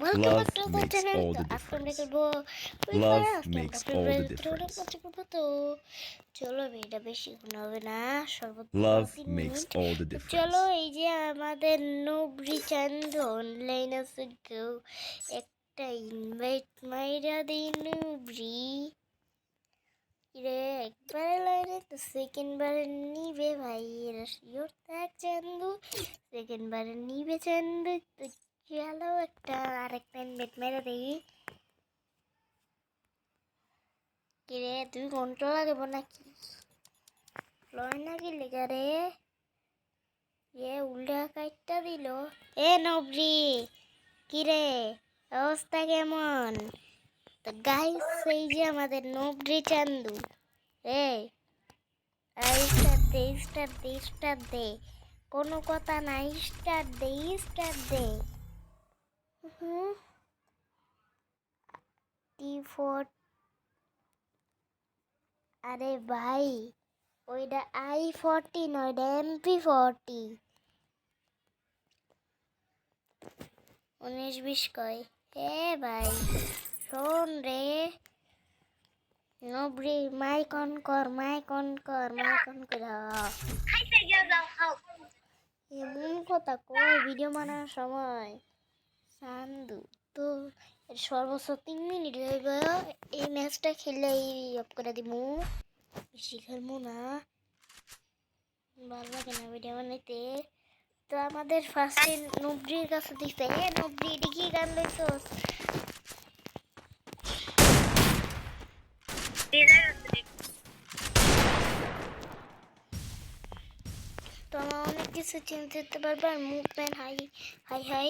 Welcome Love back to the makes channel. all the तो आज हम difference. खेलবো ফ্রি Love ফায়ার আজকে আমরা makes free all fire the ভিতরে ওটা difference. করতে করবো তো চলো এটা বেশি কোনো হবে না সর্বোচ্চ Love 3 makes minute all the তো difference. চলো এই যে আমাদের নুবরি চান্দ অনলাইন আছে কেউ একটা ইনভাইট মাইরা দেই নুবরি রে একবারে লাইনে তো সেকেন্ড বারে নিবে ভাই এরা শিওর থাক চান্দু সেকেন্ড বারে নিবে চান্দু তো চলো একটা আরেকটা ইনভাইট মাইরা দেই কিরে 2 ঘন্টা লাগবে নাকি লয় নাকি লেগা রে উল্টা কাইটটা দিল নবরি কিরে অবস্থা কেমন তো গাইস এই যে আমাদের নবরি চান্দু স্টার দে কোনো কথা নাই স্টার দে টি4 আরে ভাই ওইটা i14 ওইটা MP40 19-20 কয় ভাই শোন রে নবরি মাইক অন কর এমন কথা কয় ভিডিও বানানোর সময় সান্দু তো সর্বোচ্চ 3 মিনিট হইবে এই ম্যাচটা খেললে অফ করে দিমু বেশি খেলবো না ভালো লাগে না ভিডিও বানাইতে তো আমাদের ফার্স্টে নবরির কাছে দিতে নবরি এটা কি গান লইছস তো আমার অনেক কিছু চিনতে দিতে পারবে আর মুভমেন্ট হাই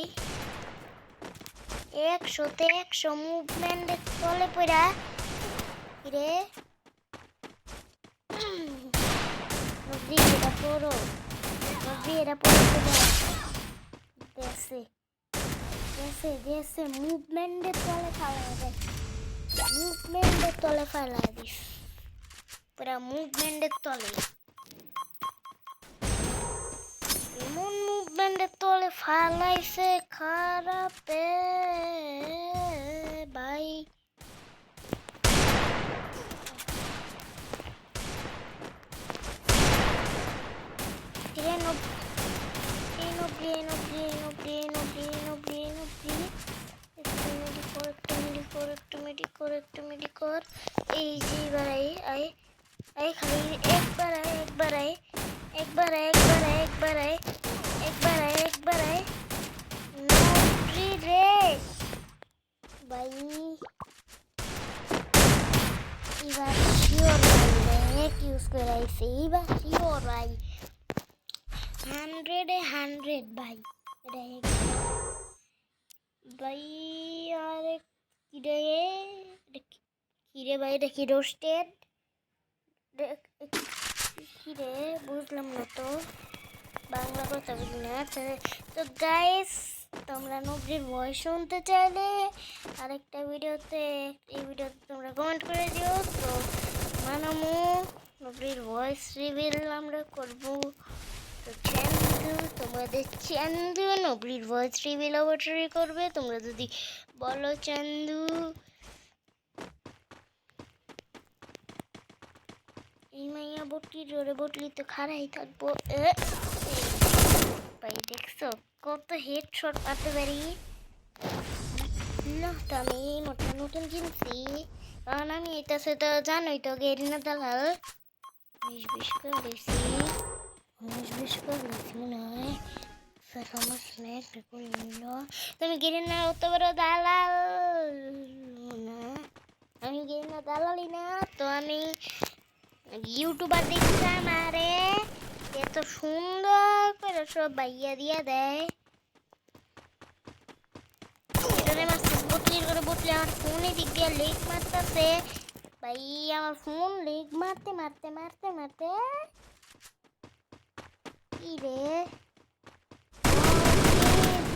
100-তে 100 মুভমেন্ট তলে পড়া রে নবরি এটা পড়ো দেশে মুভমেন্টের তলে ফালা দিস পুরা মুভমেন্টের তলে এমন মুভমেন্টের তলে ফালাইছে খারাপে ভাই এই যে আই খালি একবার আই নবরি রে ভাই এবার শিওর ভাই ইউজ করে আইছে এবার শিওর ভাই 100 ভাই ভাই আরে কিরে ভাই এটা কি রোস্টেড কিরে বুঝলাম না তো বাংলা কথা বুঝি না তো গাইস তোমরা নবরির ভয়েস শুনতে চাইলে আরেকটা এই ভিডিওতে তোমরা কমেন্ট করে দিও তো মানামু নবরির ভয়েস রিভিল আমরা করবো তো তোমাদের চান্দু নবরির ভয়েস রিভিল অবশ্যই করবে তোমরা যদি বলো চান্দু এই মাইয়া বটলি তো খারাই থাকবো ভাই দেখছো কত হেডশট মারতে পারি না তো আমি এই নতুন কিনছি কারণ আমি এটা সেটা জানোই তো গেরিনা দালাল 19-20 করে দিয়েছি মনে হয় স্যার আমার স্ন্যাক করে নিল তুমি গেরিনা অত বড় দালাল না আমি গেরিনা দালালই না তো আমি ইউটিউবার দেখছিলাম আরে এত সুন্দর করে সব বাইয়া দিয়া দেয় বটলি আমার ফোনে দিক দিয়ে লেগ মারতেছে ভাই আমার ফোন লেগ মারতে কি রে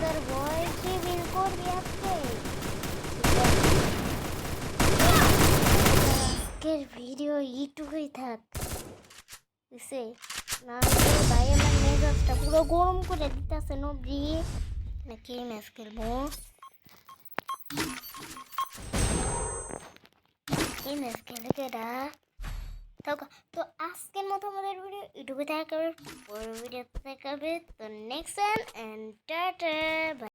তোর ভয়েস রিভিল করবি আজকের ভিডিও এইটুকুই থাক বুঝছে না ভাই আমার মেজাজটা পুরো গরম করে দিতেছে নবরি নাকি ম্যাচ খেলবো কেডা থাকা। তো আজকের মতো আমাদের ভিডিও ইউটিউবে দেখাবে, পরের ভিডিওতে দেখাবে। তো next time and tata by.